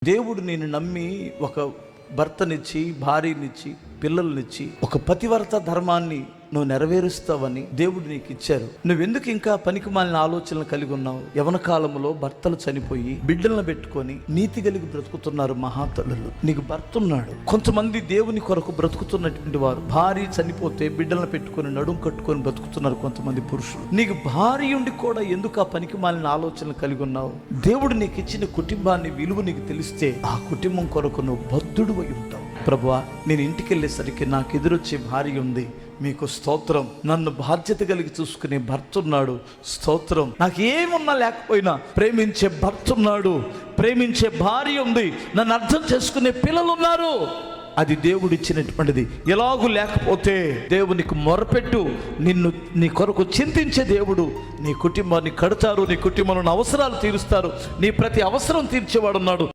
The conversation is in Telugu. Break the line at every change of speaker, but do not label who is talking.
దేవుడు నేను నమ్మి ఒక భర్తనిచ్చి, భార్యనిచ్చి, పిల్లల్నిచ్చి ఒక పతివర్త ధర్మాన్ని నువ్వు నెరవేరుస్తావని దేవుడు నీకు ఇచ్చారు. నువ్వెందుకు ఇంకా పనికిమాలిన ఆలోచనలు కలిగి ఉన్నావు? యవన కాలంలో భర్తలు చనిపోయి బిడ్డలను పెట్టుకొని నీతి కలిగి బ్రతుకుతున్నారు మహాతల్లులు. నీకు భర్త ఉన్నాడు. కొంతమంది దేవుని కొరకు బ్రతుకుతున్నటువంటి వారు భార్య చనిపోతే బిడ్డలను పెట్టుకొని నడుం కట్టుకొని బ్రతుకుతున్నారు కొంతమంది పురుషులు. నీకు భార్య ఉండి కూడా ఎందుకు ఆ పనికిమాలిన ఆలోచనలు కలిగి ఉన్నావు? దేవుడు నీకు ఇచ్చిన కుటుంబాన్ని విలువ నీకు తెలిస్తే ఆ కుటుంబం కొరకు నువ్వు బద్ధుడు అయి ఉంటావు. ప్రభువా, నేను ఇంటికి వెళ్ళేసరికి నాకు ఎదురొచ్చే భార్య ఉంది, మీకు స్తోత్రం. నన్ను బాధ్యత కలిగి చూసుకునే భర్త ఉన్నాడు, స్తోత్రం. నాకు ఏమున్నా లేకపోయినా ప్రేమించే భర్త ఉన్నాడు, ప్రేమించే భార్య ఉంది, నన్ను అర్థం చేసుకునే పిల్లలు ఉన్నారు. అది దేవుడిచ్చినటువంటిది. ఎలాగూ లేకపోతే దేవునికి మొరపెట్టు. నిన్ను నీ కొరకు చింతించే దేవుడు నీ కుటుంబాన్ని కడతారు, నీ కుటుంబంలో అవసరాలు తీరుస్తారు, నీ ప్రతి అవసరం తీర్చేవాడు ఉన్నాడు.